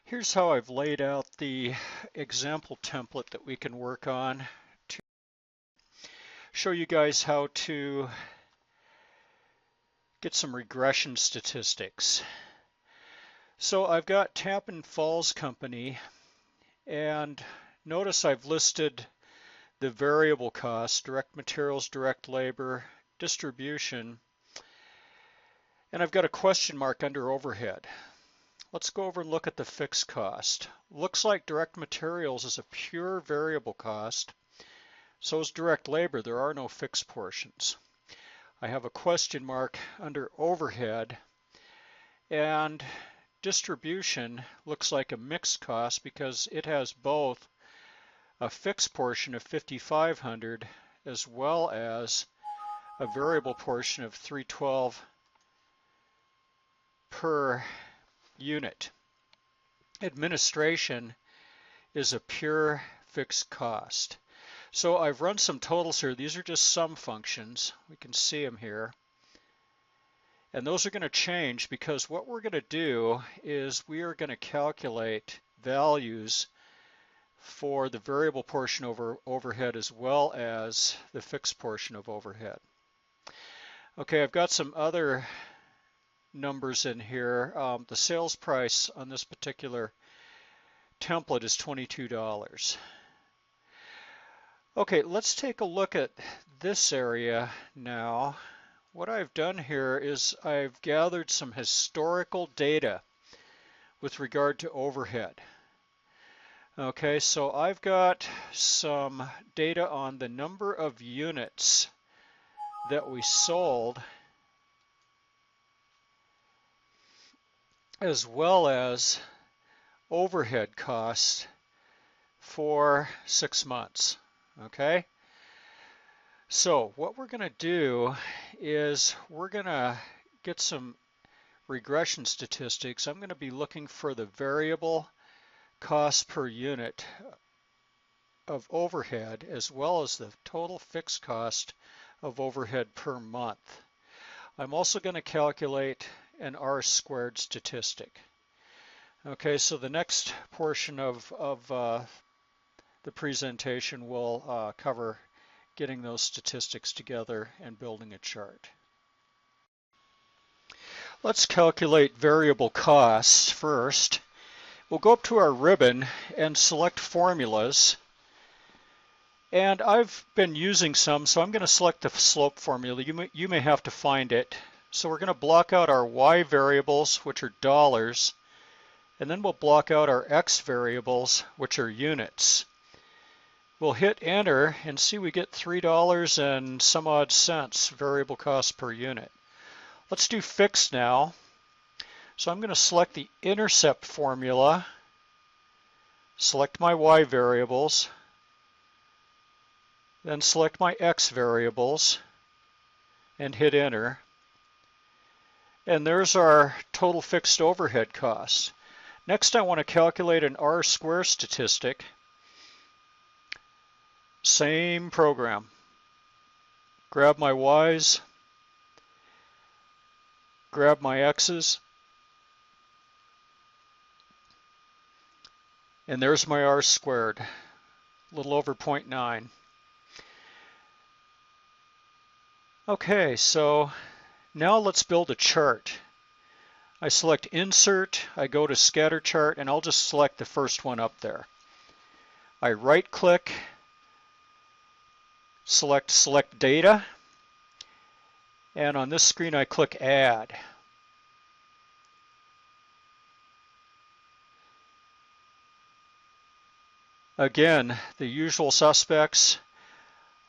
Here's how I've laid out the example template that we can work on to show you guys how to get some regression statistics. So I've got Tappan Falls Company, and notice I've listed the variable costs, direct materials, direct labor, distribution, and I've got a question mark under overhead. Let's go over and look at the fixed cost. Looks like direct materials is a pure variable cost. So is direct labor. There are no fixed portions. I have a question mark under overhead, and distribution looks like a mixed cost because it has both a fixed portion of 5,500 as well as a variable portion of 312 per unit. Administration is a pure fixed cost. So I've run some totals here. These are just sum functions. We can see them here. And those are going to change because what we're going to do is we are going to calculate values for the variable portion over overhead as well as the fixed portion of overhead. Okay, I've got some other numbers in here. The sales price on this particular template is $22. Okay, let's take a look at this area now. What I've done here is I've gathered some historical data with regard to overhead. Okay, so I've got some data on the number of units that we sold as well as overhead costs for 6 months. Okay, so what we're going to do is we're going to get some regression statistics. I'm going to be looking for the variable cost per unit of overhead as well as the total fixed cost of overhead per month. I'm also going to calculate an R-squared statistic. Okay, so the next portion of the presentation will cover getting those statistics together and building a chart. Let's calculate variable costs first. We'll go up to our ribbon and select formulas. And I've been using some, so I'm going to select the slope formula. You may have to find it. So we're going to block out our Y variables, which are dollars, and then we'll block out our X variables, which are units. We'll hit enter and see we get $3 and some odd cents variable cost per unit. Let's do fixed now. So I'm going to select the intercept formula, select my Y variables, then select my X variables and hit enter. And there's our total fixed overhead costs. Next I want to calculate an R-square statistic. Same program. Grab my Y's, grab my X's, and there's my R-squared, a little over 0.9. Okay, so now let's build a chart. I select Insert, I go to Scatter Chart, and I'll just select the first one up there. I right-click, select Data, and on this screen I click Add. Again, the usual suspects.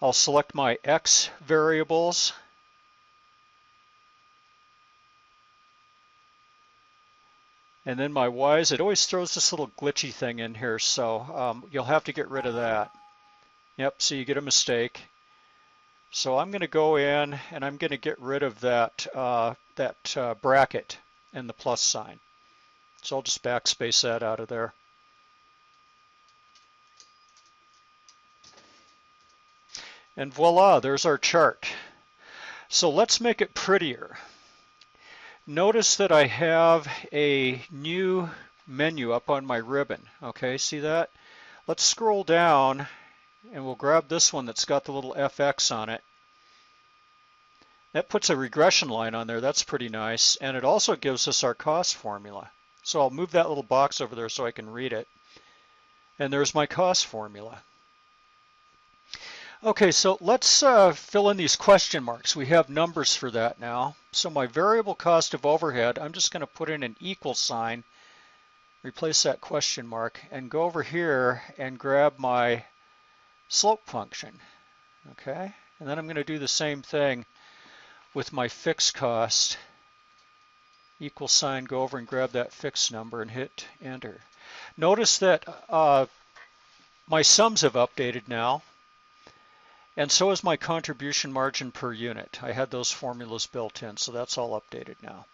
I'll select my X variables. And then my Y's. It always throws this little glitchy thing in here, so you'll have to get rid of that. Yep, so you get a mistake. So I'm going to go in and I'm going to get rid of that, bracket and the plus sign. So I'll just backspace that out of there. And voila, there's our chart. So let's make it prettier. Notice that I have a new menu up on my ribbon. Okay, see that? Let's scroll down and we'll grab this one that's got the little FX on it. That puts a regression line on there. That's pretty nice. And it also gives us our cost formula. So I'll move that little box over there so I can read it. And there's my cost formula. Okay, so let's fill in these question marks. We have numbers for that now. So my variable cost of overhead, I'm just going to put in an equal sign, replace that question mark, and go over here and grab my slope function. Okay, and then I'm going to do the same thing with my fixed cost. Equal sign, go over and grab that fixed number and hit enter. Notice that my sums have updated now, and so is my contribution margin per unit. I had those formulas built in, so that's all updated now.